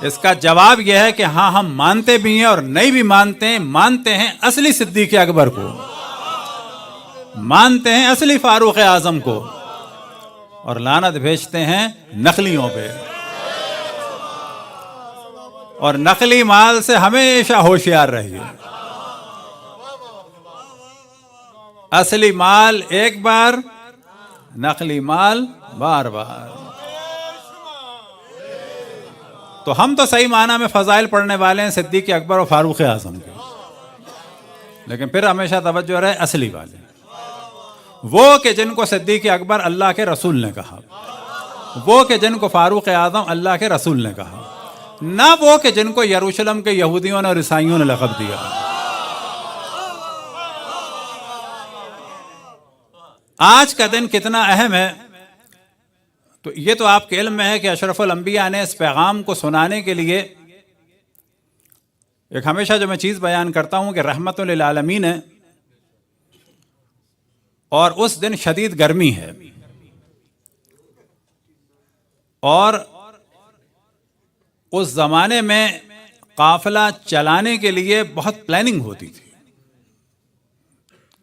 اس کا جواب یہ ہے کہ ہاں ہم مانتے بھی ہیں اور نہیں بھی مانتے ہیں اصلی صدیق اکبر کو، مانتے ہیں اصلی فاروق اعظم کو، اور لعنت بھیجتے ہیں نقلیوں پہ، اور نقلی مال سے ہمیشہ ہوشیار رہیے۔ اصلی مال ایک بار، نقلی مال بار بار۔ تو ہم تو صحیح معنی میں فضائل پڑھنے والے ہیں صدیق اکبر اور فاروق اعظم کے، لیکن پھر ہمیشہ توجہ رہے اصلی والے، وہ کہ جن کو صدیق اکبر اللہ کے رسول نے کہا، وہ کہ جن کو فاروق اعظم اللہ کے رسول نے کہا، نہ وہ کہ جن کو یروشلم کے یہودیوں نے اور عیسائیوں نے لقب دیا۔ آج کا دن کتنا اہم ہے، تو یہ تو آپ کے علم میں ہے کہ اشرف الانبیاء نے اس پیغام کو سنانے کے لیے، ایک ہمیشہ جو میں چیز بیان کرتا ہوں کہ رحمت للعالمین ہے، اور اس دن شدید گرمی ہے، اور اس زمانے میں قافلہ چلانے کے لیے بہت پلاننگ ہوتی تھی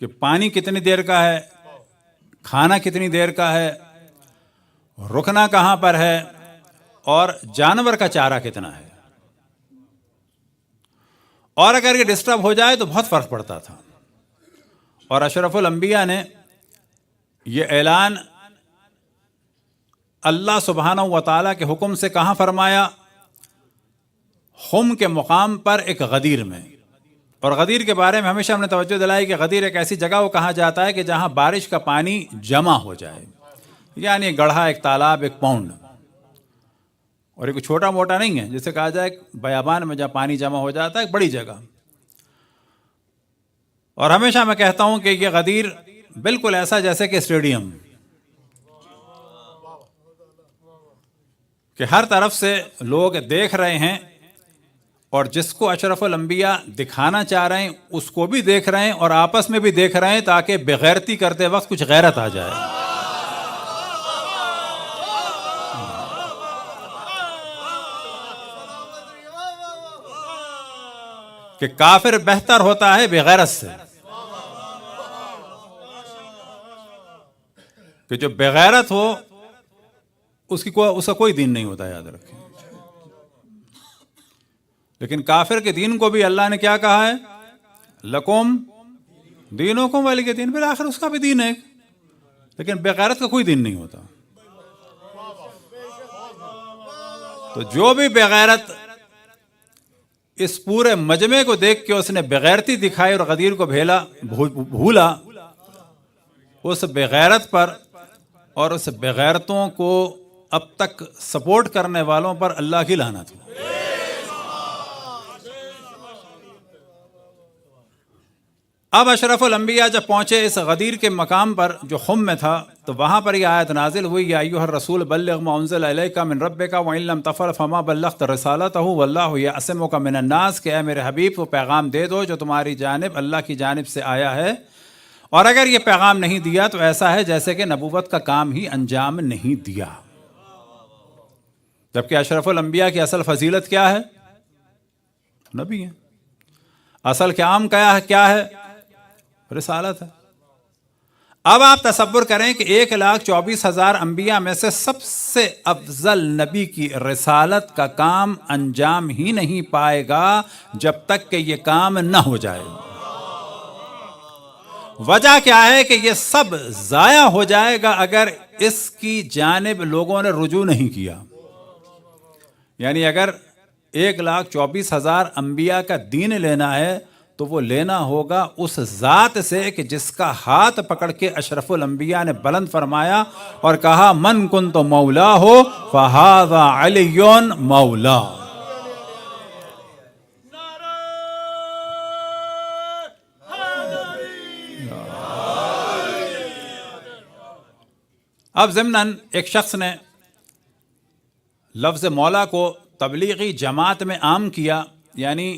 کہ پانی کتنی دیر کا ہے، کھانا کتنی دیر کا ہے، رکنا کہاں پر ہے، اور جانور کا چارہ کتنا ہے، اور اگر یہ ڈسٹرب ہو جائے تو بہت فرق پڑتا تھا۔ اور اشرف الانبیاء نے یہ اعلان اللہ سبحانہ و تعالیٰ کے حکم سے کہاں فرمایا؟ خم کے مقام پر ایک غدیر میں، اور غدیر کے بارے میں ہمیشہ ہم نے توجہ دلائی کہ غدیر ایک ایسی جگہ کو کہا جاتا ہے کہ جہاں بارش کا پانی جمع ہو جائے، یعنی ایک گڑھا، ایک تالاب، ایک پونڈ، اور ایک چھوٹا موٹا نہیں ہے جسے کہا جائے بیابان میں جہاں پانی جمع ہو جاتا ہے، ایک بڑی جگہ۔ اور ہمیشہ میں کہتا ہوں کہ یہ غدیر بالکل ایسا جیسے کہ اسٹیڈیم، کہ ہر طرف سے لوگ دیکھ رہے ہیں، اور جس کو اشرف الانبیاء دکھانا چاہ رہے ہیں اس کو بھی دیکھ رہے ہیں، اور آپس میں بھی دیکھ رہے ہیں، تاکہ بغیرتی کرتے وقت کچھ غیرت آ جائے۔ کہ کافر بہتر ہوتا ہے بغیرت سے، کہ جو بغیرت ہو اس کا کوئی دین نہیں ہوتا، یاد رکھیں۔ لیکن کافر کے دین کو بھی اللہ نے کیا کہا ہے؟ لکم دینکم ولی دین، پھر آخر اس کا بھی دین ہے، لیکن بغیرت کا کوئی دین نہیں ہوتا۔ تو جو بھی بغیرت اس پورے مجمع کو دیکھ کے اس نے بغیرتی دکھائی اور غدیر کو بھولا، اس بغیرت پر اور اس بغیرتوں کو اب تک سپورٹ کرنے والوں پر اللہ کی لعنت ہو۔ اب اشرف الانبیاء جب پہنچے اس غدیر کے مقام پر جو خم میں تھا، تو وہاں پر یہ آیت نازل ہوئی، یا ایھا الرسول بلغ ما انزل الیک من ربک وان لم تفعل فما بلغت رسالتہ واللہ یعصمک من الناس، کہ اے میرے حبیب وہ پیغام دے دو جو تمہاری جانب اللہ کی جانب سے آیا ہے، اور اگر یہ پیغام نہیں دیا تو ایسا ہے جیسے کہ نبوت کا کام ہی انجام نہیں دیا۔ جبکہ اشرف الانبیاء کی اصل فضیلت کیا ہے؟ نبی ہے۔ اصل قیام کیا ہے؟ رسالت ہے۔ اب آپ تصور کریں کہ 1,24,000 انبیاء میں سے سب سے افضل نبی کی رسالت کا کام انجام ہی نہیں پائے گا جب تک کہ یہ کام نہ ہو جائے۔ وجہ کیا ہے کہ یہ سب ضائع ہو جائے گا اگر اس کی جانب لوگوں نے رجوع نہیں کیا۔ یعنی اگر 1,24,000 انبیاء کا دین لینا ہے تو وہ لینا ہوگا اس ذات سے کہ جس کا ہاتھ پکڑ کے اشرف الانبیاء نے بلند فرمایا اور کہا من کنت مولا ہو فہذا علی مولا۔ اب ضمناً ایک شخص نے لفظ مولا کو تبلیغی جماعت میں عام کیا، یعنی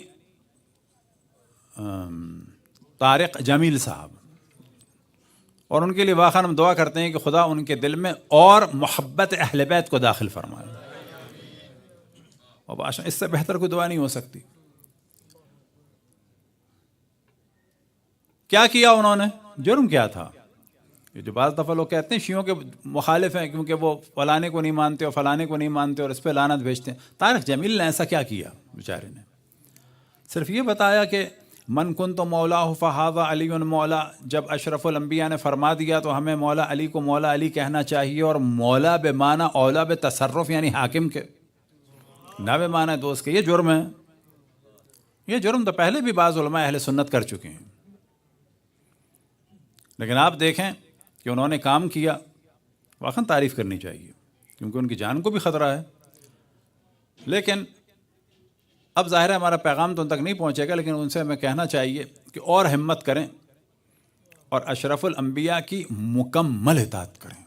طارق جمیل صاحب، اور ان کے لیے واقعا ہم دعا کرتے ہیں کہ خدا ان کے دل میں اور محبت اہل بیت کو داخل فرمائے۔ وباشا، اس سے بہتر کوئی دعا نہیں ہو سکتی. کیا کیا انہوں نے؟ جرم کیا تھا؟ یہ جو بعض دفعہ لوگ کہتے ہیں شیعوں کے مخالف ہیں کیونکہ وہ فلانے کو نہیں مانتے اور فلانے کو نہیں مانتے اور اس پہ لعنت بھیجتے ہیں. طارق جمیل نے ایسا کیا کیا؟ بیچارے نے صرف یہ بتایا کہ من کنت مولا فہذا علی مولا. جب اشرف الانبیاء نے فرما دیا تو ہمیں مولا علی کو مولا علی کہنا چاہیے. اور مولا بے معنی اولا بے تصرف، یعنی حاکم کے، نہ بے معنی دوست کے. یہ جرم ہے. یہ جرم تو پہلے بھی بعض علماء اہل سنت کر چکے ہیں، لیکن آپ دیکھیں کہ انہوں نے کام کیا. واقعا تعریف کرنی چاہیے کیونکہ ان کی جان کو بھی خطرہ ہے. لیکن اب ظاہر ہے ہمارا پیغام تو ان تک نہیں پہنچے گا، لیکن ان سے ہمیں کہنا چاہیے کہ اور ہمت کریں اور اشرف الانبیاء کی مکمل اطاعت کریں.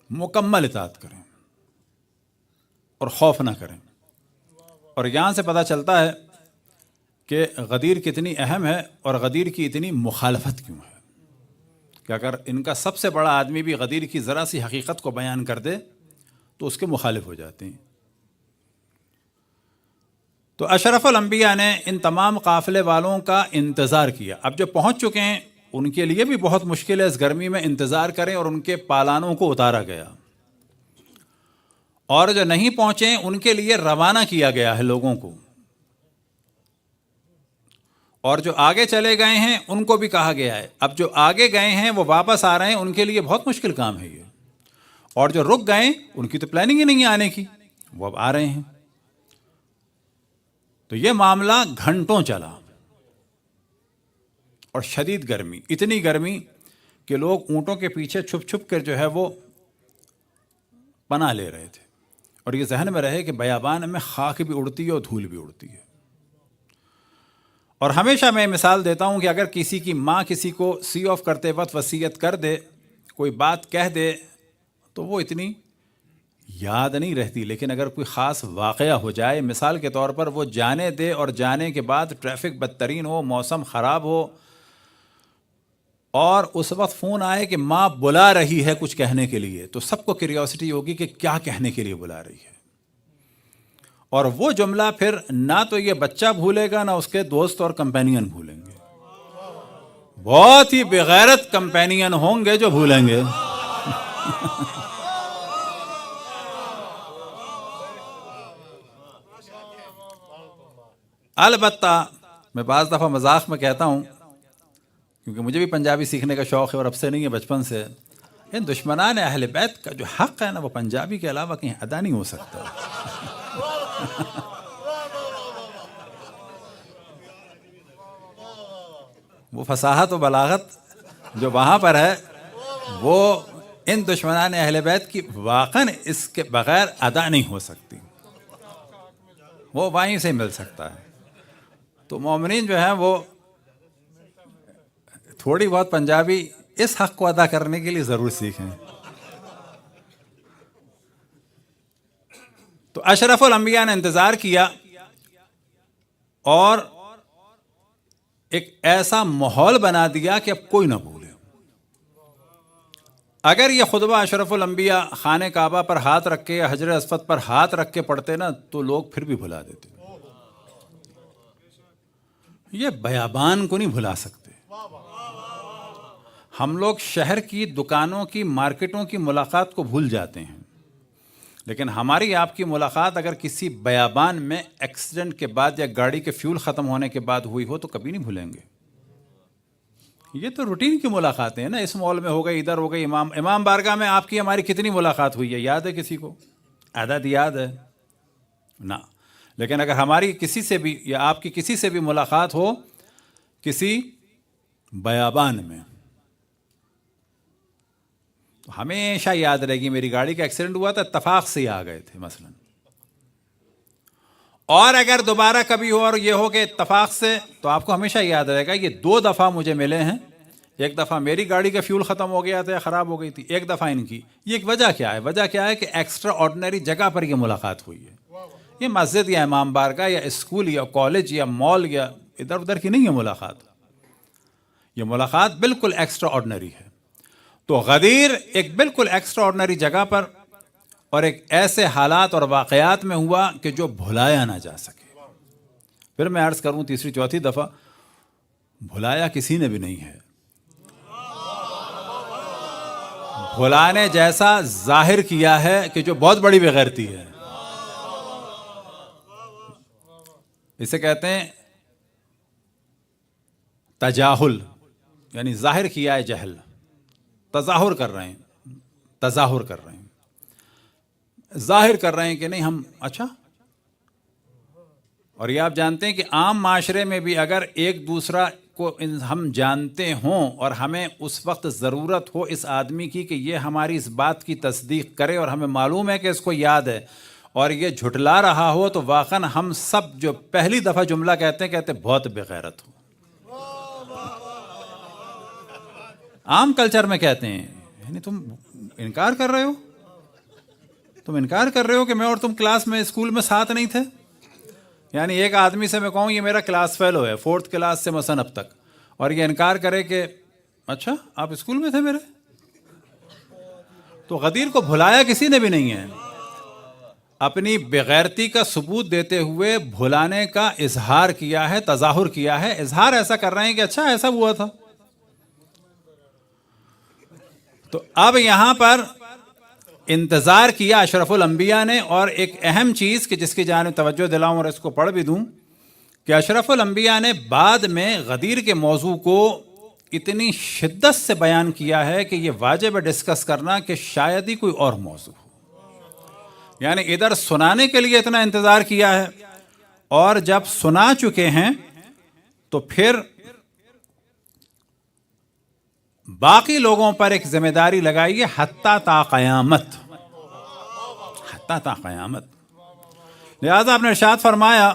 مکمل اطاعت کریں اور خوف نہ کریں. اور یہاں سے پتہ چلتا ہے کہ غدیر کتنی اہم ہے اور غدیر کی اتنی مخالفت کیوں ہے. کہ اگر ان کا سب سے بڑا آدمی بھی غدیر کی ذرا سی حقیقت کو بیان کر دے تو اس کے مخالف ہو جاتے ہیں. تو اشرف الانبیاء نے ان تمام قافلے والوں کا انتظار کیا. اب جو پہنچ چکے ہیں ان کے لیے بھی بہت مشکل ہے اس گرمی میں انتظار کریں، اور ان کے پالانوں کو اتارا گیا. اور جو نہیں پہنچے ان کے لیے روانہ کیا گیا ہے لوگوں کو. اور جو آگے چلے گئے ہیں ان کو بھی کہا گیا ہے. اب جو آگے گئے ہیں وہ واپس آ رہے ہیں، ان کے لیے بہت مشکل کام ہے یہ. اور جو رک گئے ان کی تو پلاننگ ہی نہیں ہے آنے کی، وہ اب آ رہے ہیں. تو یہ معاملہ گھنٹوں چلا اور شدید گرمی، اتنی گرمی کہ لوگ اونٹوں کے پیچھے چھپ چھپ کر جو ہے وہ پناہ لے رہے تھے. اور یہ ذہن میں رہے کہ بیابان میں خاک بھی اڑتی ہے اور دھول بھی اڑتی ہے. اور ہمیشہ میں مثال دیتا ہوں کہ اگر کسی کی ماں کسی کو سی آف کرتے وقت وصیت کر دے، کوئی بات کہہ دے تو وہ اتنی یاد نہیں رہتی، لیکن اگر کوئی خاص واقعہ ہو جائے، مثال کے طور پر وہ جانے دے اور جانے کے بعد ٹریفک بدترین ہو، موسم خراب ہو، اور اس وقت فون آئے کہ ماں بلا رہی ہے کچھ کہنے کے لیے، تو سب کو کیوریوسٹی ہوگی کہ کیا کہنے کے لیے بلا رہی ہے. اور وہ جملہ پھر نہ تو یہ بچہ بھولے گا، نہ اس کے دوست اور کمپینین بھولیں گے. بہت ہی بغیرت کمپینین ہوں گے جو بھولیں گے. البتہ میں بعض دفعہ مذاق میں کہتا ہوں، کیونکہ مجھے بھی پنجابی سیکھنے کا شوق ہے اور اب سے نہیں ہے، بچپن سے. ان دشمنان اہل بیت کا جو حق ہے نا، وہ پنجابی کے علاوہ کہیں ادا نہیں ہو سکتا. وہ فصاحت و بلاغت جو وہاں پر ہے وہ ان دشمنان اہل بیت کی واقعاً اس کے بغیر ادا نہیں ہو سکتی. وہ وہیں سے مل سکتا ہے. تو مومنین جو ہیں وہ تھوڑی بہت پنجابی اس حق کو ادا کرنے کے لیے ضرور سیکھیں. تو اشرف الانبیاء نے انتظار کیا اور ایک ایسا ماحول بنا دیا کہ اب کوئی نہ بھولے. اگر یہ خطبہ اشرف الانبیاء خانہ کعبہ پر ہاتھ رکھ کے یا حجر اسود پر ہاتھ رکھ کے پڑھتے نا تو لوگ پھر بھی بھلا دیتے. یہ بیابان کو نہیں بھلا سکتے. ہم لوگ شہر کی دکانوں کی، مارکیٹوں کی ملاقات کو بھول جاتے ہیں، لیکن ہماری آپ کی ملاقات اگر کسی بیابان میں ایکسیڈنٹ کے بعد یا گاڑی کے فیول ختم ہونے کے بعد ہوئی ہو تو کبھی نہیں بھولیں گے. یہ تو روٹین کی ملاقاتیں ہیں نا. اس مال میں ہو گئی، ادھر ہو گئی، امام بارگاہ میں آپ کی ہماری کتنی ملاقات ہوئی ہے، یاد ہے کسی کو؟ عدد یاد ہے نا. لیکن اگر ہماری کسی سے بھی یا آپ کی کسی سے بھی ملاقات ہو کسی بیابان میں تو ہمیشہ یاد رہے گی میری گاڑی کا ایکسیڈنٹ ہوا تھا، اتفاق سے ہی آ گئے تھے مثلا. اور اگر دوبارہ کبھی ہو اور یہ ہو کہ اتفاق سے، تو آپ کو ہمیشہ یاد رہے گا یہ 2 دفعہ مجھے ملے ہیں. ایک دفعہ میری گاڑی کا فیول ختم ہو گیا تھا یا خراب ہو گئی تھی، ایک دفعہ ان کی. یہ ایک وجہ کیا ہے؟ وجہ کیا ہے کہ ایکسٹرا آرڈنری جگہ پر یہ ملاقات ہوئی ہے. یہ مسجد یا امام بارگاہ یا اسکول یا کالج یا مال یا ادھر ادھر کی نہیں ہے ملاقات. یہ ملاقات بالکل ایکسٹرا آرڈنری ہے. تو غدیر ایک بالکل ایکسٹرا آرڈنری جگہ پر اور ایک ایسے حالات اور واقعات میں ہوا کہ جو بھلایا نہ جا سکے۔ پھر میں عرض کروں تیسری چوتھی دفعہ، بھلایا کسی نے بھی نہیں ہے، بھلانے جیسا ظاہر کیا ہے کہ جو بہت بڑی بےغیرتی ہے۔ اسے کہتے ہیں تجاہل، یعنی ظاہر کیا ہے جہل، تظاہر کر رہے ہیں، تظاہر کر رہے ہیں، ظاہر کر رہے ہیں کہ نہیں ہم اچھا۔ اور یہ آپ جانتے ہیں کہ عام معاشرے میں بھی اگر ایک دوسرا کو ہم جانتے ہوں اور ہمیں اس وقت ضرورت ہو اس آدمی کی کہ یہ ہماری اس بات کی تصدیق کرے اور ہمیں معلوم ہے کہ اس کو یاد ہے اور یہ جھٹلا رہا ہو، تو واقعاً ہم سب جو پہلی دفعہ جملہ کہتے ہیں بہت بے غیرت ہو۔ عام کلچر میں کہتے ہیں، یعنی تم انکار کر رہے ہو، تم انکار کر رہے ہو کہ میں اور تم کلاس میں اسکول میں ساتھ نہیں تھے۔ یعنی ایک آدمی سے میں کہوں یہ میرا کلاس فیلو ہے 4th کلاس سے مثلا اب تک، اور یہ انکار کرے کہ اچھا آپ اسکول میں تھے میرے، تو غدیر کو بھلایا کسی نے بھی نہیں ہے۔ اپنی بغیرتی کا ثبوت دیتے ہوئے بھلانے کا اظہار کیا ہے، تظاہر کیا ہے، اظہار ایسا کر رہے ہیں کہ اچھا ایسا ہوا تھا۔ تو اب یہاں پر انتظار کیا اشرف الانبیاء نے، اور ایک اہم چیز کہ جس کی جانب توجہ دلاؤں اور اس کو پڑھ بھی دوں کہ اشرف الانبیاء نے بعد میں غدیر کے موضوع کو اتنی شدت سے بیان کیا ہے کہ یہ واجب ہے ڈسکس کرنا کہ شاید ہی کوئی اور موضوع ہو۔ یعنی ادھر سنانے کے لیے اتنا انتظار کیا ہے، اور جب سنا چکے ہیں تو پھر باقی لوگوں پر ایک ذمہ داری لگائیے حتیٰ تا قیامت، حتیٰ تا قیامت۔ لہذا آپ نے ارشاد فرمایا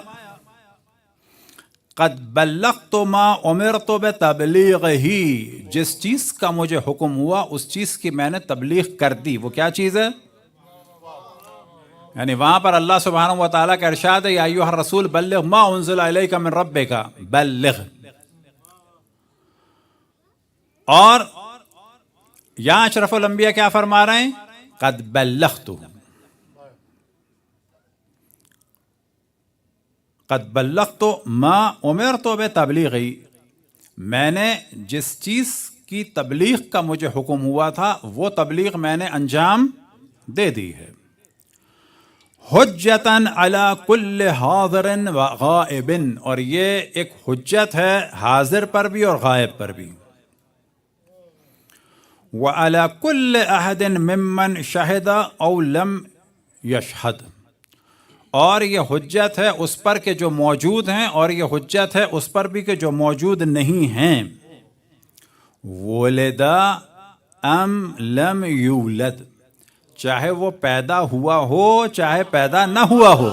قد بلغت ما امرت بتبلیغہ، جس چیز کا مجھے حکم ہوا اس چیز کی میں نے تبلیغ کر دی۔ وہ کیا چیز ہے؟ یعنی وہاں پر اللہ سبحانہ و تعالیٰ کا ارشاد ہے یا ایھا الرسول بلغ ما انزل الیک من ربک، بلغ۔ اور یہاں اشرف الانبیاء کیا فرما رہے ہیں؟ قد بلغت، قد بلغت ما امرت بتبلیغی، میں نے جس چیز کی تبلیغ کا مجھے حکم ہوا تھا وہ تبلیغ میں نے انجام دے دی ہے۔ حجتاً علی کل حاضر و غائب، اور یہ ایک حجت ہے حاضر پر بھی اور غائب پر بھی۔ وعلی کل احد ممن شہد او لم یشہد، اور یہ حجت ہے اس پر کہ جو موجود ہیں، اور یہ حجت ہے اس پر بھی کہ جو موجود نہیں ہیں۔ ولدا ام لم یولد، چاہے وہ پیدا ہوا ہو چاہے پیدا نہ ہوا ہو۔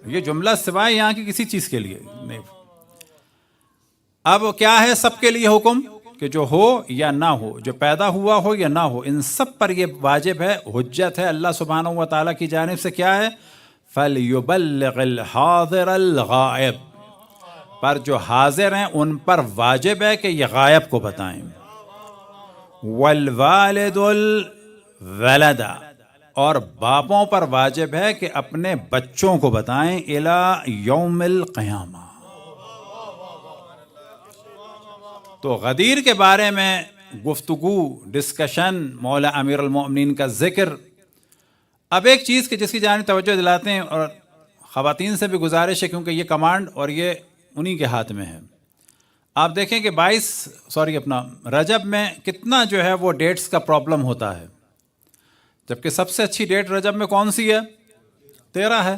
یہ جملہ سوائے یہاں کی کسی چیز کے لیے نہیں۔ اب کیا ہے سب کے لیے حکم کہ جو ہو یا نہ ہو، جو پیدا ہوا ہو یا نہ ہو، ان سب پر یہ واجب ہے، حجت ہے اللہ سبحانہ و تعالیٰ کی جانب سے۔ کیا ہے؟ فَلْيُبَلِّغِ الْحَاضِرَ الْغَائِبَ، پر جو حاضر ہیں ان پر واجب ہے کہ یہ غائب کو بتائیں۔ وَالْوَالِدُ الْوَلَدَ، اور باپوں پر واجب ہے کہ اپنے بچوں کو بتائیں اِلَى يَوْمِ الْقِيَامَةِ۔ تو غدیر کے بارے میں گفتگو، ڈسکشن، مولا امیر المؤمنین کا ذکر۔ اب ایک چیز کہ جس کی جانب توجہ دلاتے ہیں، اور خواتین سے بھی گزارش ہے کیونکہ یہ کمانڈ اور یہ انہی کے ہاتھ میں ہے۔ آپ دیکھیں کہ رجب میں کتنا جو ہے وہ ڈیٹس کا پرابلم ہوتا ہے، جبکہ سب سے اچھی ڈیٹ رجب میں کون سی ہے؟ 13 ہے،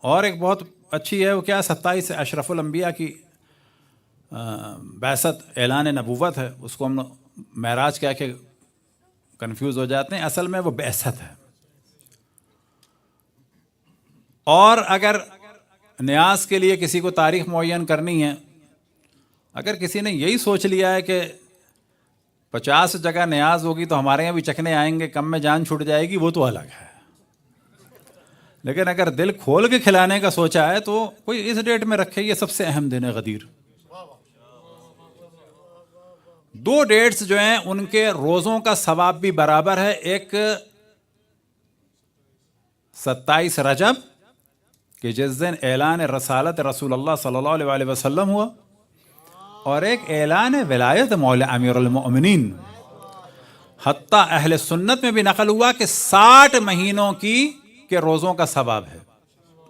اور ایک بہت اچھی ہے وہ کیا؟ 27 اشرف الانبیاء کی بعثت، اعلان نبوت ہے، اس کو ہم معراج کہہ کے کنفیوز ہو جاتے ہیں، اصل میں وہ بعثت ہے۔ اور اگر نیاز کے لیے کسی کو تاریخ معین کرنی ہے، اگر کسی نے یہی سوچ لیا ہے کہ 50 جگہ نیاز ہوگی تو ہمارے یہاں بھی چکھنے آئیں گے، کم میں جان چھوٹ جائے گی، وہ تو الگ ہے۔ لیکن اگر دل کھول کے کھلانے کا سوچا ہے تو کوئی اس ڈیٹ میں رکھے، یہ سب سے اہم دن ہے غدیر۔ دو ڈیٹس جو ہیں ان کے روزوں کا ثواب بھی برابر ہے. ایک 27 رجب کہ جس دن اعلان رسالت رسول اللہ صلی اللہ علیہ وسلم ہوا, اور ایک اعلان ولایت مولا امیر المؤمنین. حتیٰ اہل سنت میں بھی نقل ہوا کہ 60 مہینوں کے روزوں کا ثواب ہے.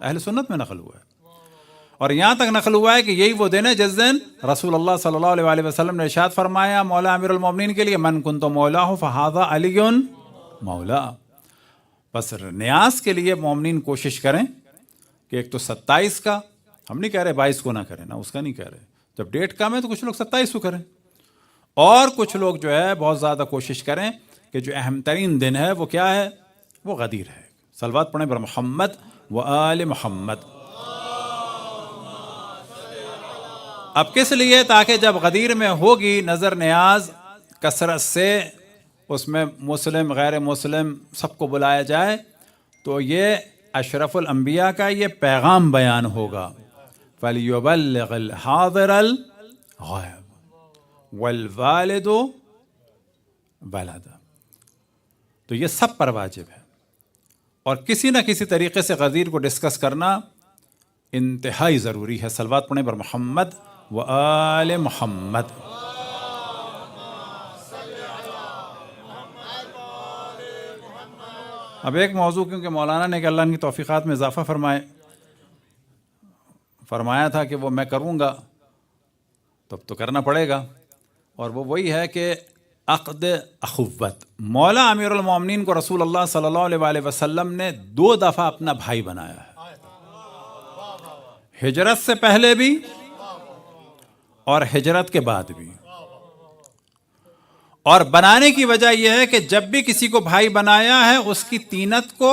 اہل سنت میں نقل ہوا ہے. اور یہاں تک نقل ہوا ہے کہ یہی وہ دن ہے جس دن رسول اللہ صلی اللہ علیہ وسلم نے ارشاد فرمایا مولا امیر المؤمنین کے لیے من کنت مولاہ فہذا علی مولا. بس نیاز کے لیے مومنین کوشش کریں کہ ایک تو 27 کا, ہم نہیں کہہ رہے 22 کو نہ کریں, نہ اس کا نہیں کہہ رہے, جب ڈیٹ کم ہے تو کچھ لوگ 27 کو کریں, اور کچھ لوگ جو ہے بہت زیادہ کوشش کریں کہ جو اہم ترین دن ہے وہ کیا ہے, وہ غدیر ہے. صلوات پڑھیں بر محمد و آل محمد. اب کس لیے؟ تاکہ جب غدیر میں ہوگی نظر نیاز کثرت سے, اس میں مسلم غیر مسلم سب کو بلایا جائے, تو یہ اشرف الانبیاء کا یہ پیغام بیان ہوگا. فَلْيُبَلِّغِ الْحَاضِرَ الْغَائِبَ وَالْوَالِدُ وَلَدَ. تو یہ سب پر واجب ہے, اور کسی نہ کسی طریقے سے غدیر کو ڈسکس کرنا انتہائی ضروری ہے. صلوات پڑھیں بر محمد و آل محمد. اب ایک موضوع, کیونکہ مولانا نے کہ اللہ کی توفیقات میں اضافہ فرمایا تھا کہ وہ میں کروں گا, تب تو کرنا پڑے گا, اور وہ وہی ہے کہ عقد اخوت. مولا امیر المومنین کو رسول اللہ صلی اللہ علیہ وسلم نے 2 دفعہ اپنا بھائی بنایا ہے, ہجرت سے پہلے بھی اور ہجرت کے بعد بھی. اور بنانے کی وجہ یہ ہے کہ جب بھی کسی کو بھائی بنایا ہے اس کی طینت کو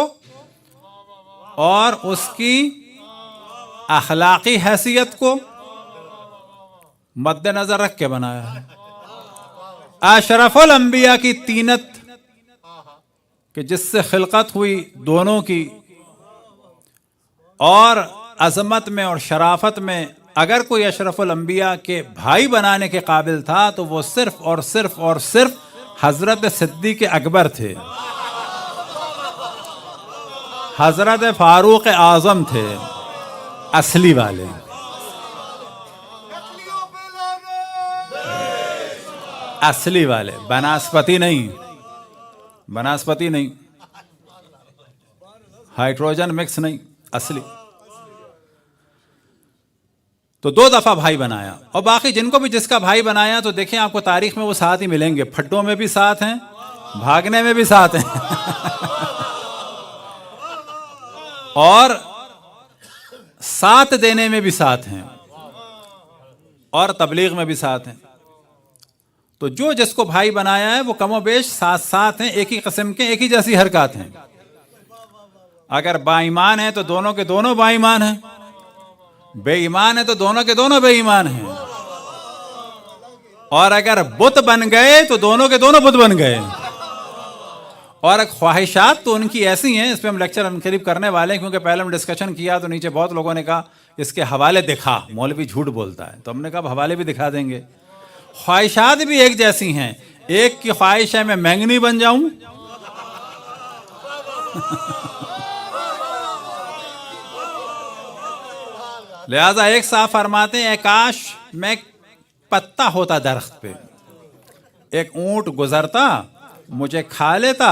اور اس کی اخلاقی حیثیت کو مد نظر رکھ کے بنایا ہے. اشرف الانبیاء کی طینت کہ جس سے خلقت ہوئی دونوں کی, اور عظمت میں اور شرافت میں اگر کوئی اشرف الانبیاء کے بھائی بنانے کے قابل تھا تو وہ صرف اور صرف اور صرف حضرت صدیق اکبر تھے, حضرت فاروق اعظم تھے اصلی والے. اصلی والے, بناسپتی نہیں, بناسپتی نہیں, ہائیڈروجن مکس نہیں, اصلی. تو 2 دفعہ بھائی بنایا, اور باقی جن کو بھی جس کا بھائی بنایا تو دیکھیں آپ کو تاریخ میں وہ ساتھ ہی ملیں گے. پھڈوں میں بھی ساتھ ہیں, بھاگنے میں بھی ساتھ ہیں اور ساتھ دینے میں بھی ساتھ ہیں, اور تبلیغ میں بھی ساتھ ہیں. تو جو جس کو بھائی بنایا ہے وہ کم و بیش ساتھ ہیں, ایک ہی قسم کے, ایک ہی جیسی حرکات ہیں. اگر با ایمان ہیں تو دونوں کے دونوں با ایمان ہیں, بے ایمان ہے تو دونوں کے دونوں بے ایمان ہیں, اور اگر بت بن گئے تو دونوں کے دونوں بت بن گئے. اور خواہشات تو ان کی ایسی ہیں, اس پہ ہم لیکچر قریب کرنے والے ہیں, کیونکہ پہلے ہم ڈسکشن کیا تو نیچے بہت لوگوں نے کہا اس کے حوالے دکھا, مولوی جھوٹ بولتا ہے, تو ہم نے کہا حوالے بھی دکھا دیں گے. خواہشات بھی ایک جیسی ہیں. ایک کی خواہش ہے میں مینگنی بن جاؤں, لہذا ایک صاحب فرماتے ہیں کاش میں پتا ہوتا درخت پہ, ایک اونٹ گزرتا مجھے کھا لیتا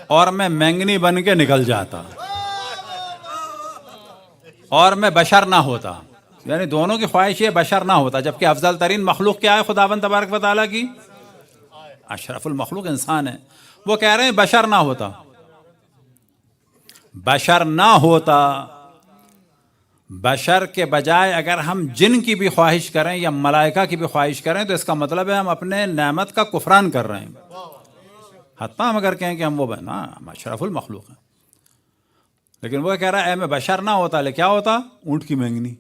اور میں مینگنی بن کے نکل جاتا, اور میں بشر نہ ہوتا. یعنی دونوں کی خواہش یہ بشر نہ ہوتا, جبکہ افضل ترین مخلوق کیا ہے خداوند تبارک و تعالیٰ کی؟ اشرف المخلوق انسان ہے. وہ کہہ رہے ہیں بشر نہ ہوتا, بشر نہ ہوتا. بشر کے بجائے اگر ہم جن کی بھی خواہش کریں یا ملائکہ کی بھی خواہش کریں تو اس کا مطلب ہے ہم اپنے نعمت کا کفران کر رہے ہیں. حتیٰ ہم اگر کہیں کہ ہم وہ بنا ہم اشرف المخلوق ہیں, لیکن وہ کہہ رہا ہے اے میں بشر نہ ہوتا لے کیا ہوتا, اونٹ کی مینگنی.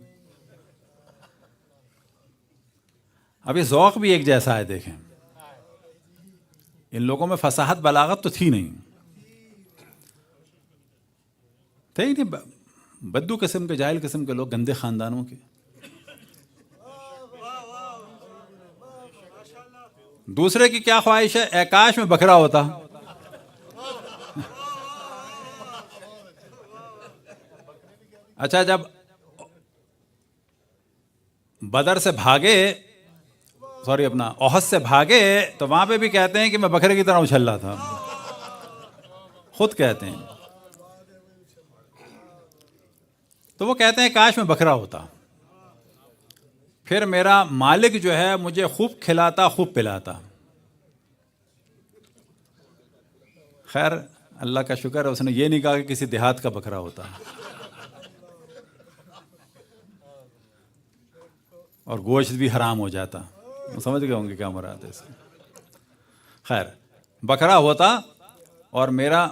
اب یہ ذوق بھی ایک جیسا ہے. دیکھیں ان لوگوں میں فصاحت بلاغت تو تھی نہیں, تھے ہی نہیں, بدو قسم کے جاہل قسم کے لوگ, گندے خاندانوں کے. دوسرے کی کیا خواہش ہے؟ اے کاش میں بکرا ہوتا. اچھا جب بدر سے بھاگے، سوری اپنا احد سے بھاگے، تو وہاں پہ بھی کہتے ہیں کہ میں بکرے کی طرح اچھل رہا تھا، خود کہتے ہیں. تو وہ کہتے ہیں کاش میں بکرا ہوتا، پھر میرا مالک جو ہے مجھے خوب کھلاتا خوب پلاتا. خیر اللہ کا شکر ہے اس نے یہ نہیں کہا کہ کسی دیہات کا بکرا ہوتا اور گوشت بھی حرام ہو جاتا. سمجھ گئے ہوں گے کیا مراد ہے اس سے. خیر بکرا ہوتا اور میرا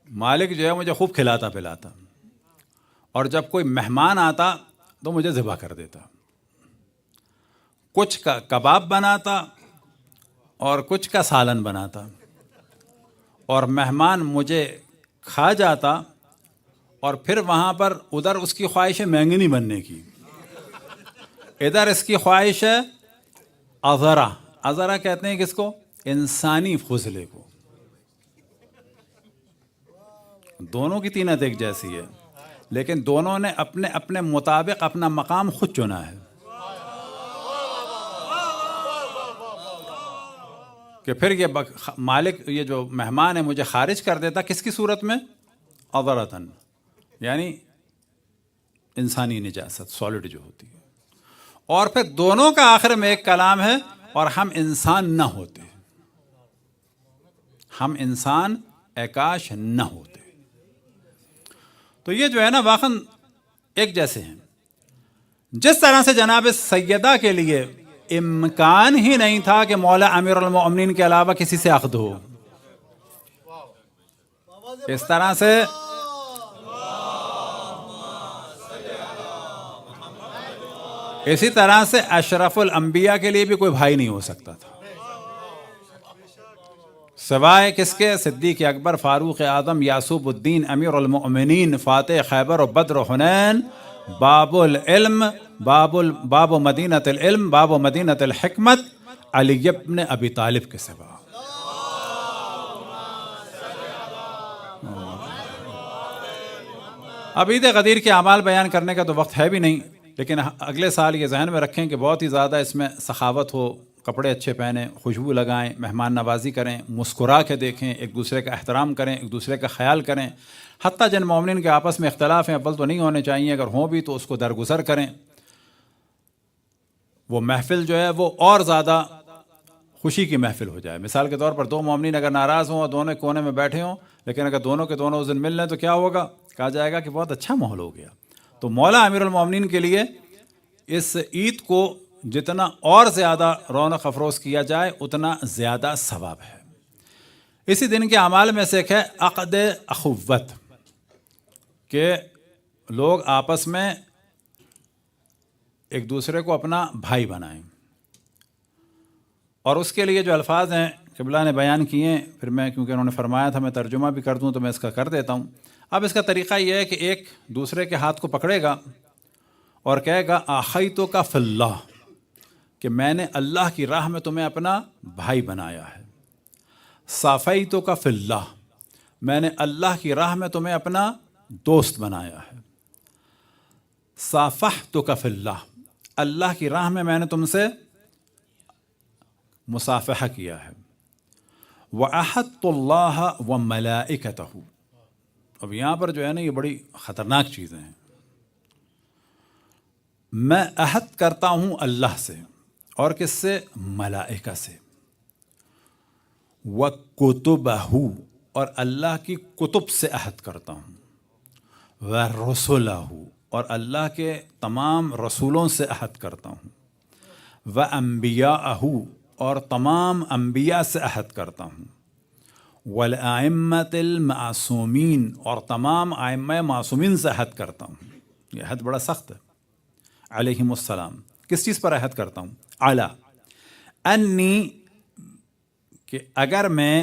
مالک جو ہے مجھے خوب کھلاتا پلاتا، اور جب کوئی مہمان آتا تو مجھے ذبح کر دیتا. کچھ کا کباب بناتا اور کچھ کا سالن بناتا، اور مہمان مجھے کھا جاتا، اور پھر وہاں پر ادھر اس کی خواہش ہے مینگنی بننے کی، ادھر اس کی خواہش ہے عذرا. عذرا کہتے ہیں کس کو؟ انسانی فضلے کو. دونوں کی طینت ایک جیسی ہے، لیکن دونوں نے اپنے اپنے مطابق اپنا مقام خود چنا ہے. کہ پھر یہ مالک، یہ جو مہمان ہے مجھے خارج کر دیتا، کس کی صورت میں؟ عذرتاً، یعنی انسانی نجاست، سالڈ جو ہوتی ہے. اور پھر دونوں کا آخر میں ایک کلام ہے، اور ہم انسان نہ ہوتے، ہم انسان اے کاش نہ ہوتے. تو یہ جو ہے نا واقعاً ایک جیسے ہیں. جس طرح سے جناب سیدہ کے لیے امکان ہی نہیں تھا کہ مولا امیر المؤمنین کے علاوہ کسی سے عقد ہو، اس طرح سے اسی طرح سے اشرف الانبیاء کے لیے بھی کوئی بھائی نہیں ہو سکتا تھا سوائے کس کے؟ صدیق اکبر، فاروق اعظم، یعقوب الدین، امیر المؤمنین، فاتح خیبر و بدر و حنین، باب العلم، باب مدینۃ العلم، باب مدینۃ الحکمت، علی ابن ابی طالب کے سوا. اب عید غدیر کے اعمال بیان کرنے کا تو وقت ہے بھی نہیں، لیکن اگلے سال یہ ذہن میں رکھیں کہ بہت ہی زیادہ اس میں سخاوت ہو، کپڑے اچھے پہنیں، خوشبو لگائیں، مہمان نوازی کریں، مسکرا کے دیکھیں، ایک دوسرے کا احترام کریں، ایک دوسرے کا خیال کریں. حتیٰ جن مومنین کے آپس میں اختلاف ہیں اول تو نہیں ہونے چاہیے، اگر ہوں بھی تو اس کو درگزر کریں. وہ محفل جو ہے وہ اور زیادہ خوشی کی محفل ہو جائے. مثال کے طور پر دو مومنین اگر ناراض ہوں اور دونوں کونے میں بیٹھے ہوں، لیکن اگر دونوں کے دونوں اس دن مل لیں تو کیا ہوگا؟ کہا جائے گا کہ بہت اچھا ماحول ہو گیا. تو مولا امیر المومنین کے لیے اس عید کو جتنا اور زیادہ رونق افروز کیا جائے اتنا زیادہ ثواب ہے. اسی دن کے اعمال میں سے ایک ہے عقد اخوت، کہ لوگ آپس میں ایک دوسرے کو اپنا بھائی بنائیں. اور اس کے لیے جو الفاظ ہیں قبلہ نے بیان کیے ہیں، پھر میں کیونکہ انہوں نے فرمایا تھا میں ترجمہ بھی کر دوں تو میں اس کا کر دیتا ہوں. اب اس کا طریقہ یہ ہے کہ ایک دوسرے کے ہاتھ کو پکڑے گا اور کہے گا آخیتو کا فی اللہ، کہ میں نے اللہ کی راہ میں تمہیں اپنا بھائی بنایا ہے. صافیتو کا فی اللہ، میں نے اللہ کی راہ میں تمہیں اپنا دوست بنایا ہے. صافحتو کا فی اللہ، اللہ کی راہ میں نے تم سے مصافحہ کیا ہے. وَأَحَدتُّ اللَّهَ وَمَلَائِكَتَهُ، اب یہاں پر جو ہے نا یہ بڑی خطرناک چیزیں ہیں. میں عہد کرتا ہوں اللہ سے، اور کس سے؟ ملائکہ سے. وَكُتُبَهُ، اور اللہ کی کتب سے عہد کرتا ہوں. وَرُسُلَهُ، اور اللہ کے تمام رسولوں سے عہد کرتا ہوں. وَأَنبِيَاءَهُ، اور تمام انبیاء سے عہد کرتا ہوں. وَالْأَئِمَّةِ الْمَعْصُومِينَ، اور تمام ائمہ معصومین سے عہد کرتا ہوں. یہ عہد بڑا سخت ہے. علیہم السلام. کس چیز پر عہد کرتا ہوں؟ علی انی، کہ اگر میں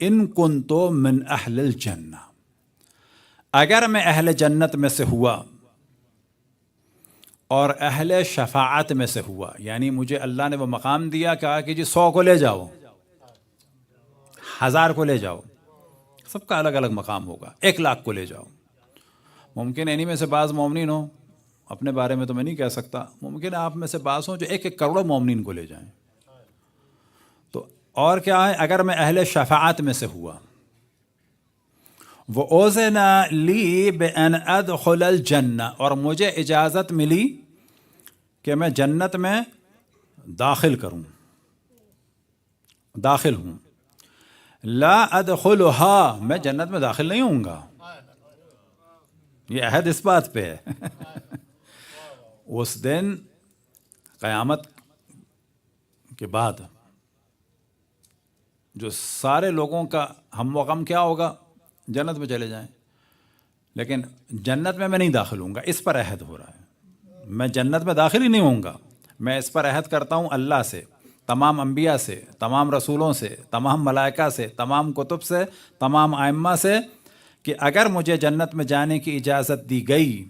ان کنتو من اہل الجنہ، اگر میں اہل جنت میں سے ہوا، اور اہل شفاعت میں سے ہوا، یعنی مجھے اللہ نے وہ مقام دیا، کہا کہ جی 100 کو لے جاؤ، 1000 کو لے جاؤ، سب کا الگ الگ مقام ہوگا، 1,00,000 کو لے جاؤ۔ ممکن ہے انہی میں سے بعض مومنین ہوں، اپنے بارے میں تو میں نہیں کہہ سکتا، ممکن ہے آپ میں سے بعض ہوں جو 1,000,000 کروڑ مومنین کو لے جائیں۔ تو اور کیا ہے، اگر میں اہل شفاعت میں سے ہوا، وَأُذِنَ لِي بِأَنْ أَدْخُلَ الْجَنَّةَ، اور مجھے اجازت ملی کہ میں جنت میں داخل ہوں، لا ادخلها، میں جنت میں داخل نہیں ہوں گا، یہ عہد اس بات پہ ہے۔ اس دن قیامت کے بعد جو سارے لوگوں کا ہم و غم کیا ہوگا، جنت میں چلے جائیں، لیکن جنت میں نہیں داخل ہوں گا، اس پر عہد ہو رہا ہے، میں جنت میں داخل ہی نہیں ہوں گا۔ میں اس پر عہد کرتا ہوں اللہ سے، تمام انبیاء سے، تمام رسولوں سے، تمام ملائکہ سے، تمام کتب سے، تمام ائمہ سے، کہ اگر مجھے جنت میں جانے کی اجازت دی گئی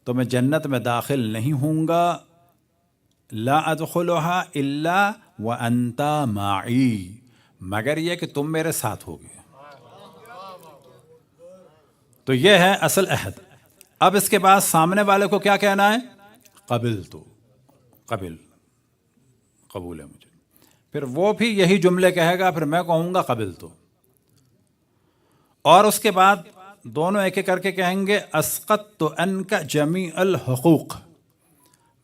تو میں جنت میں داخل نہیں ہوں گا، لا ادخلها الا وانت معی، مگر یہ کہ تم میرے ساتھ ہوگے۔ تو یہ ہے اصل عہد۔ اب اس کے بعد سامنے والے کو کیا کہنا ہے؟ قبول ہے مجھے، پھر وہ بھی یہی جملے کہے گا، پھر میں کہوں گا قبلت، اور اس کے بعد دونوں ایک ایک کر کے کہیں گے اسقطت عنک جمیع الحقوق،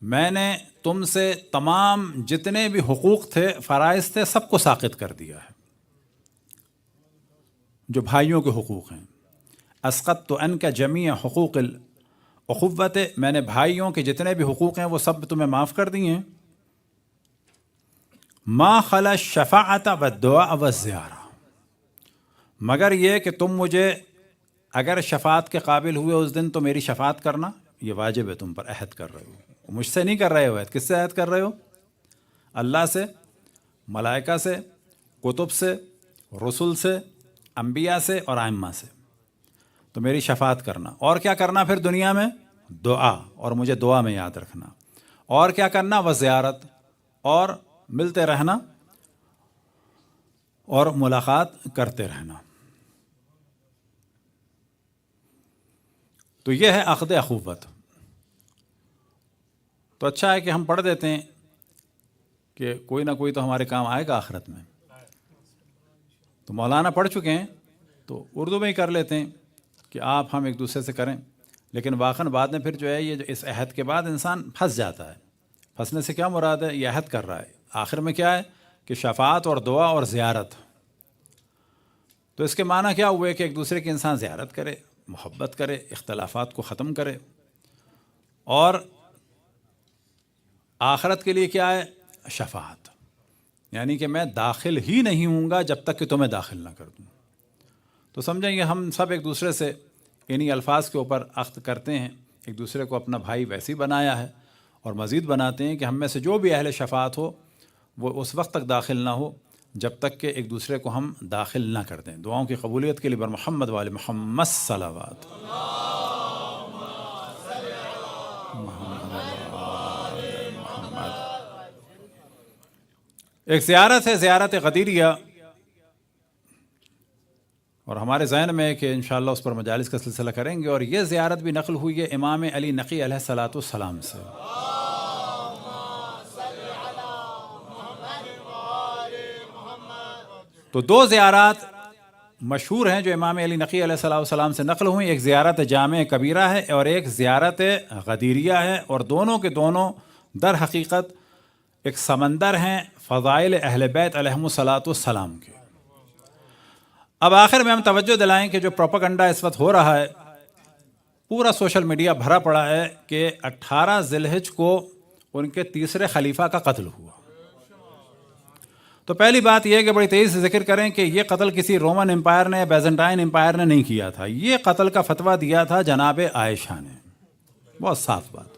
میں نے تم سے تمام جتنے بھی حقوق تھے، فرائض تھے، سب کو ساقط کر دیا ہے، جو بھائیوں کے حقوق ہیں۔ اسقطت عنک جمیع حقوق الاخوت، میں نے بھائیوں کے جتنے بھی حقوق ہیں وہ سب تمہیں معاف کر دیے ہیں۔ ما خلا الشفاعۃ والدعاء والزیارہ، مگر یہ کہ تم مجھے اگر شفاعت کے قابل ہوئے اس دن تو میری شفاعت کرنا، یہ واجب ہے، تم پر عہد کر رہے ہو، مجھ سے نہیں کر رہے ہو عہد، کس سے عہد کر رہے ہو؟ اللہ سے، ملائکہ سے، کتب سے، رسول سے، انبیاء سے اور ائمہ سے، تو میری شفاعت کرنا۔ اور کیا کرنا پھر دنیا میں؟ دعا، اور مجھے دعا میں یاد رکھنا۔ اور کیا کرنا؟ وہ زیارت، اور ملتے رہنا اور ملاقات کرتے رہنا۔ تو یہ ہے عقد اخوت۔ تو اچھا ہے کہ ہم پڑھ دیتے ہیں کہ کوئی نہ کوئی تو ہمارے کام آئے گا آخرت میں۔ تو مولانا پڑھ چکے ہیں تو اردو میں ہی کر لیتے ہیں کہ آپ ہم ایک دوسرے سے کریں، لیکن واقعاً بعد میں پھر جو ہے یہ جو اس عہد کے بعد انسان پھنس جاتا ہے۔ پھنسنے سے کیا مراد ہے؟ یہ عہد کر رہا ہے، آخر میں کیا ہے کہ شفاعت اور دعا اور زیارت۔ تو اس کے معنی کیا ہوئے کہ ایک دوسرے کی انسان زیارت کرے، محبت کرے، اختلافات کو ختم کرے، اور آخرت کے لیے کیا ہے؟ شفاعت، یعنی کہ میں داخل ہی نہیں ہوں گا جب تک کہ تمہیں داخل نہ کر دوں۔ تو سمجھیں گے ہم سب ایک دوسرے سے انہی الفاظ کے اوپر عقد کرتے ہیں، ایک دوسرے کو اپنا بھائی ویسے ہی بنایا ہے، اور مزید بناتے ہیں کہ ہم میں سے جو بھی اہل شفاعت ہو وہ اس وقت تک داخل نہ ہو جب تک کہ ایک دوسرے کو ہم داخل نہ کر دیں۔ دعاؤں کی قبولیت کے لیے بر محمد وآل محمد صلوات۔ ایک زیارت ہے، زیارت غدیریہ، اور ہمارے ذہن میں ہے کہ انشاءاللہ اس پر مجالس کا سلسلہ کریں گے، اور یہ زیارت بھی نقل ہوئی ہے امام علی نقی علیہ الصلاۃ والسلام سے۔ تو دو زیارات مشہور ہیں جو امام علی نقی علیہ الصلاۃ والسلام سے نقل ہوئی، ایک زیارت جامع کبیرہ ہے اور ایک زیارت غدیریہ ہے، اور دونوں کے دونوں در حقیقت ایک سمندر ہیں فضائل اہل بیت علیہم الصلاۃ والسلام کے۔ اب آخر میں ہم توجہ دلائیں کہ جو پروپیگنڈا اس وقت ہو رہا ہے، پورا سوشل میڈیا بھرا پڑا ہے کہ 18 ذی الحجہ کو ان کے تیسرے خلیفہ کا قتل ہوا۔ تو پہلی بات یہ ہے کہ بڑی تیزی سے ذکر کریں کہ یہ قتل کسی رومن امپائر نے یا بیزنٹائن امپائر نے نہیں کیا تھا، یہ قتل کا فتویٰ دیا تھا جناب عائشہ نے، بہت صاف بات،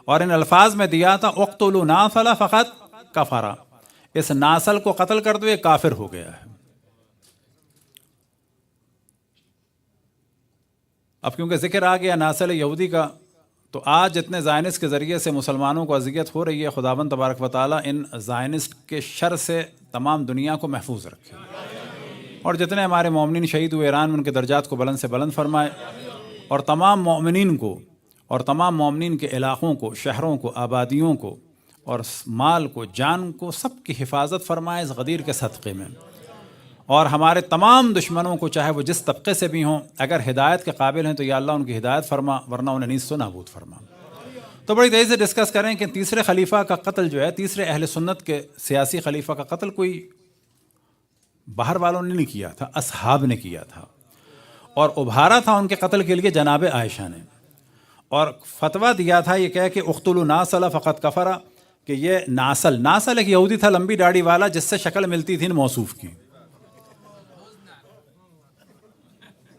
اور ان الفاظ میں دیا تھا اقتلوا نافل فقط کفر، اس ناسل کو قتل کر دو، یہ کافر ہو گیا ہے۔ اب کیونکہ ذکر آ گیا ناسل یہودی کا، تو آج جتنے زائنسٹ کے ذریعے سے مسلمانوں کو اذیت ہو رہی ہے، خداوند تبارک و تعالیٰ ان زائنسٹ کے شر سے تمام دنیا کو محفوظ رکھے، اور جتنے ہمارے مومنین شہید ہوئے ایران میں ان کے درجات کو بلند سے بلند فرمائے، اور تمام مومنین کو اور تمام مومنین کے علاقوں کو، شہروں کو، آبادیوں کو اور مال کو، جان کو، سب کی حفاظت فرمائے اس غدیر کے صدقے میں، اور ہمارے تمام دشمنوں کو چاہے وہ جس طبقے سے بھی ہوں اگر ہدایت کے قابل ہیں تو یا اللہ ان کی ہدایت فرما، ورنہ انہیں نیست و نابود فرما۔ تو بڑی تیزی سے ڈسکس کریں کہ تیسرے خلیفہ کا قتل جو ہے، تیسرے اہل سنت کے سیاسی خلیفہ کا قتل کوئی باہر والوں نے نہیں کیا تھا، اصحاب نے کیا تھا، اور ابھارا تھا ان کے قتل کے لیے جناب عائشہ نے، اور فتویٰ دیا تھا یہ کہہ کہ اقتلوا ناصل فقد کفر، کہ یہ ناصل ایک یہودی تھا لمبی داڑھی والا جس سے شکل ملتی تھی موصوف کی،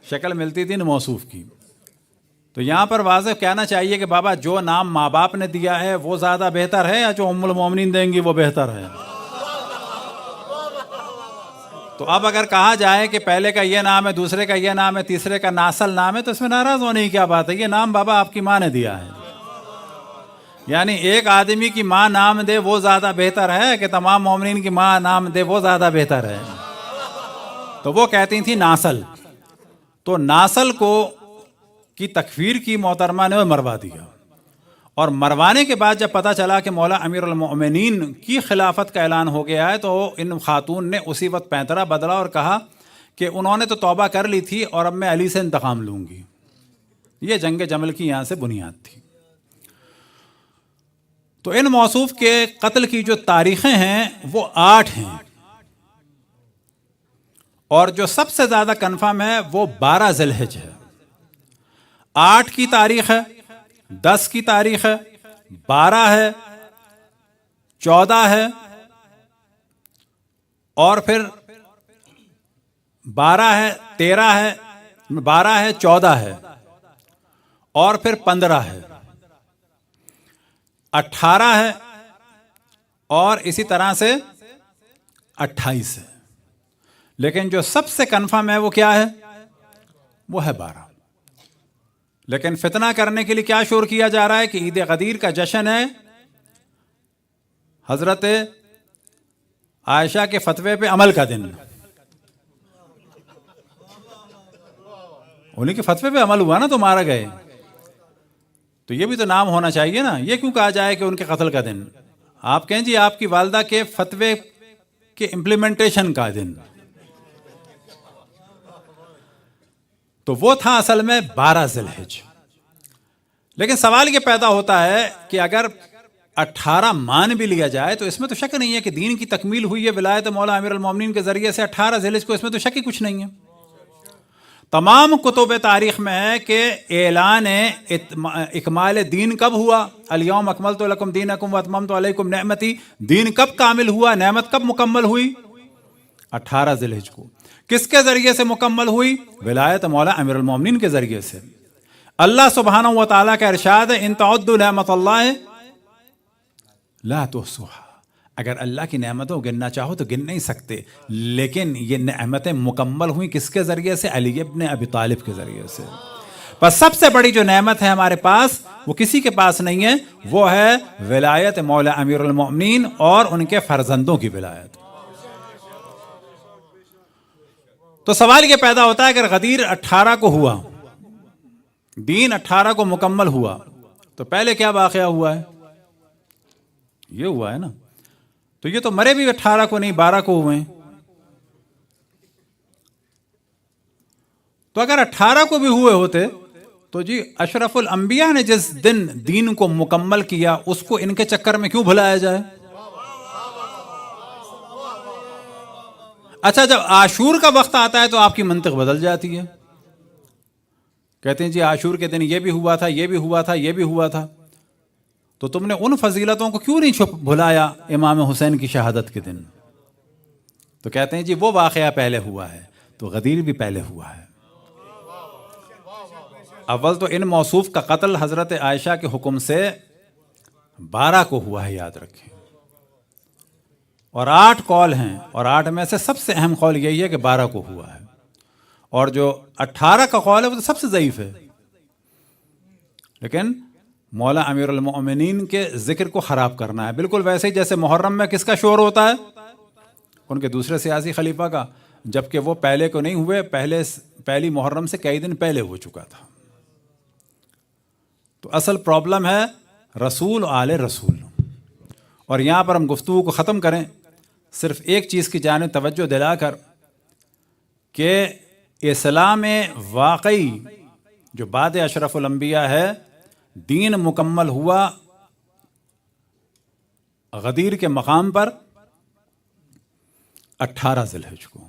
شکل ملتی تھی موصوف کی۔ تو یہاں پر واضح کہنا چاہیے کہ بابا جو نام ماں باپ نے دیا ہے وہ زیادہ بہتر ہے یا جو ام المومنین دیں گی وہ بہتر ہے؟ تو اب اگر کہا جائے کہ پہلے کا یہ نام ہے، دوسرے کا یہ نام ہے، تیسرے کا ناصل نام ہے، تو اس میں ناراض ہونے کی کیا بات ہے؟ یہ نام بابا آپ کی ماں نے دیا ہے، یعنی ایک آدمی کی ماں نام دے وہ زیادہ بہتر ہے کہ تمام مومنین کی ماں نام دے وہ زیادہ بہتر ہے؟ تو وہ کہتی تھی ناصل، تو ناصل کو کی تکفیر کی محترمہ نے مروا دیا، اور مروانے کے بعد جب پتہ چلا کہ مولا امیر المؤمنین کی خلافت کا اعلان ہو گیا ہے تو ان خاتون نے اسی وقت پینترا بدلا اور کہا کہ انہوں نے تو توبہ کر لی تھی اور اب میں علی سے انتقام لوں گی۔ یہ جنگ جمل کی یہاں سے بنیاد تھی۔ تو ان موصوف کے قتل کی جو تاریخیں ہیں وہ 8 ہیں، اور جو سب سے زیادہ کنفرم ہے وہ 12 ذی الحجہ ہے۔ 8 کی تاریخ ہے، 10 کی تاریخ ہے، 12 ہے، 14 ہے، اور پھر 12 ہے، 13 ہے، 12 ہے، 14 ہے، اور پھر 15 ہے، 18 ہے، اور اسی طرح سے 28 ہے، لیکن جو سب سے کنفرم ہے وہ کیا ہے؟ وہ ہے 12۔ لیکن فتنہ کرنے کے لیے کیا شور کیا جا رہا ہے کہ عید غدیر کا جشن ہے، حضرت عائشہ کے فتوے پہ عمل کا دن، انہیں کے فتوے پہ عمل ہوا نا تو مارا گئے، تو یہ بھی تو نام ہونا چاہیے نا۔ یہ کیوں کہا جائے کہ ان کے قتل کا دن؟ آپ کہیں جی آپ کی والدہ کے فتوے کے امپلیمنٹیشن کا دن، تو وہ تھا اصل میں 12 ذی الحجہ۔ لیکن سوال یہ پیدا ہوتا ہے کہ اگر 18 مان بھی لیا جائے تو اس میں تو شک نہیں ہے کہ دین کی تکمیل ہوئی ہے ولایت مولا امیر المومنین کے ذریعے سے 18 ذی الحجہ کو، اس میں تو شک ہی کچھ نہیں ہے۔ تمام کتب تاریخ میں ہے کہ اعلان اکمال دین کب ہوا؟ الیوم اکملت لکم دینکم واتممت علیکم نعمتی، دین کب کامل ہوا، نعمت کب مکمل ہوئی؟ 18 ذی الحجہ کو۔ کس کے ذریعے سے مکمل ہوئی؟ ولایت مولا امیر المومنین کے ذریعے سے۔ اللہ سبحانہ و تعالیٰ کا ارشاد ہے ان تعدوا نعمت اللہ لا تحصوها، اگر اللہ کی نعمتوں گننا چاہو تو گن نہیں سکتے، لیکن یہ نعمتیں مکمل ہوئیں کس کے ذریعے سے؟ علی ابن ابی طالب کے ذریعے سے۔ بس سب سے بڑی جو نعمت ہے ہمارے پاس وہ کسی کے پاس نہیں ہے، وہ ہے ولایت مولا امیر المؤمنین اور ان کے فرزندوں کی ولایت۔ تو سوال یہ پیدا ہوتا ہے اگر غدیر 18 کو ہوا، دین 18 کو مکمل ہوا، تو پہلے کیا واقعہ ہوا ہے؟ یہ ہوا ہے نا، تو یہ تو مرے بھی 18 کو نہیں 12 کو ہوئے ہیں۔ تو اگر 18 کو بھی ہوئے ہوتے تو جی اشرف الانبیاء نے جس دن دین کو مکمل کیا اس کو ان کے چکر میں کیوں بھلایا جائے؟ اچھا جب عاشور کا وقت آتا ہے تو آپ کی منطق بدل جاتی ہے، کہتے ہیں جی عاشور کے دن یہ بھی ہوا تھا، یہ بھی ہوا تھا، یہ بھی ہوا تھا، تو تم نے ان فضیلتوں کو کیوں نہیں بھلایا امام حسین کی شہادت کے دن؟ تو کہتے ہیں جی وہ واقعہ پہلے ہوا ہے، تو غدیر بھی پہلے ہوا ہے۔ اول تو ان موصوف کا قتل حضرت عائشہ کے حکم سے 12 کو ہوا ہے، یاد رکھیں، اور 8 قول ہیں، اور 8 میں سے سب سے اہم قول یہی ہے کہ 12 کو ہوا ہے، اور جو 18 کا قول ہے وہ تو سب سے ضعیف ہے، لیکن مولا امیر المؤمنین کے ذکر کو خراب کرنا ہے، بالکل ویسے ہی جیسے محرم میں کس کا شور ہوتا ہے؟ ان کے دوسرے سیاسی خلیفہ کا، جبکہ وہ پہلے کو نہیں ہوئے، پہلی محرم سے کئی دن پہلے ہو چکا تھا۔ تو اصل پرابلم ہے رسول و آل رسول۔ اور یہاں پر ہم گفتگو کو ختم کریں صرف ایک چیز کی جانب توجہ دلا کر کہ اسلام واقعی جو بعد اشرف الانبیاء ہے، دین مکمل ہوا غدیر کے مقام پر 18 ذی الحجہ کو،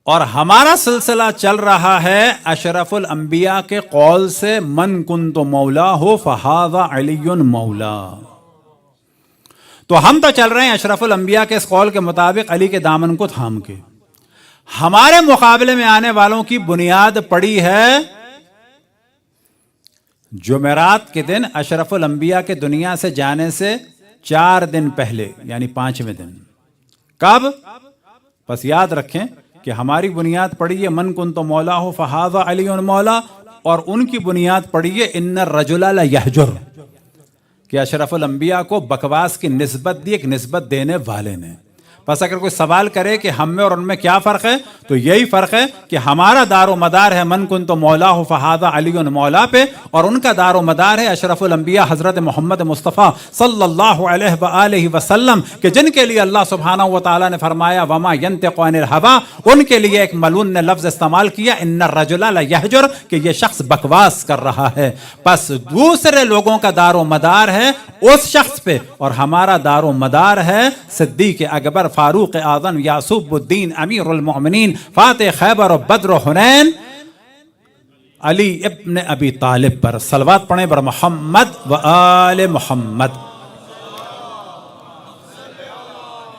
اور ہمارا سلسلہ چل رہا ہے اشرف الانبیاء کے قول سے، من کنت مولا ہو فہذا علی مولا۔ تو ہم تو چل رہے ہیں اشرف الانبیاء کے اس قول کے مطابق علی کے دامن کو تھام کے۔ ہمارے مقابلے میں آنے والوں کی بنیاد پڑی ہے جمعرات کے دن اشرف الانبیاء کے دنیا سے جانے سے 4 دن پہلے، یعنی 5ویں دن۔ کب؟ بس یاد رکھیں کہ ہماری بنیاد پڑی ہے من کنت مولا ہو فہذا علی مولا، اور ان کی بنیاد پڑی ہے ان الرجل لیہجر، کہ اشرف الانبیاء کو بکواس کی نسبت دی ایک نسبت دینے والے نے۔ بس اگر کوئی سوال کرے کہ ہم میں اور ان میں کیا فرق ہے، تو یہی فرق ہے کہ ہمارا دار و مدار ہے من کنت مولا ہو فہذا علی مولا پہ، اور ان کا دار و مدار ہے اشرف الانبیاء حضرت محمد مصطفیٰ صلی اللہ علیہ وآلہ وسلم، کہ جن کے لیے اللہ سبحانہ و تعالیٰ نے فرمایا وما ینطق عن الہویٰ، ان کے لیے ایک ملعون نے لفظ استعمال کیا ان الرجل لیہجر، کہ یہ شخص بکواس کر رہا ہے۔ بس دوسرے لوگوں کا دار و مدار ہے اس شخص پہ، اور ہمارا دار و مدار ہے صدیق اکبر، فاروق اعظم، یعصوب الدین، امیر المؤمنین، فاتح خیبر و بدر و حنین، علی ابن ابی طالب پر۔ صلوات پڑھیں بر محمد و آل محمد۔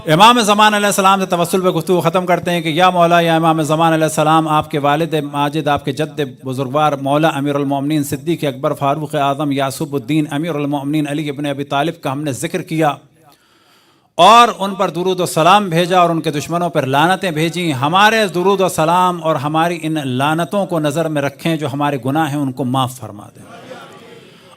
امام زمان علیہ السلام سے توسل پہ گفتگو ختم کرتے ہیں کہ یا مولا، یا امام زمان علیہ السلام، آپ کے والد ماجد، آپ کے جد بزرگوار مولا امیر المؤمنین صدیق اکبر، فاروق اعظم، یعصوب الدین، امیر المؤمنین علی ابن ابی طالب کا ہم نے ذکر کیا اور ان پر درود و سلام بھیجا اور ان کے دشمنوں پر لعنتیں بھیجیں۔ ہمارے درود و سلام اور ہماری ان لعنتوں کو نظر میں رکھیں، جو ہمارے گناہ ہیں ان کو معاف فرما دیں،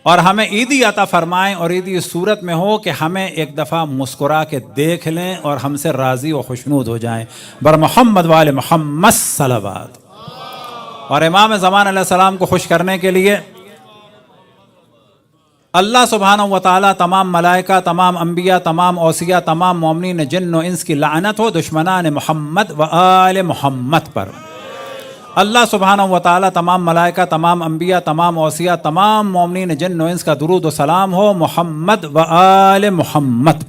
اور ہمیں عیدی عطا فرمائیں، اور عیدی اس صورت میں ہو کہ ہمیں ایک دفعہ مسکرا کے دیکھ لیں اور ہم سے راضی و خوشنود ہو جائیں۔ بر محمد وآل محمد صلوات۔ اور امام زمان علیہ السلام کو خوش کرنے کے لیے اللہ سبحانہ و تعالیٰ تمام ملائکہ، تمام انبیاء، تمام اوصیاء، تمام مومنین جن و انس کی لعنت ہو دشمنان محمد و آل محمد پر۔ اللہ سبحانہ و تعالیٰ تمام ملائکہ، تمام انبیاء، تمام اوصیاء، تمام مومنین جن و انس کا درود و سلام ہو محمد و آل محمد پر۔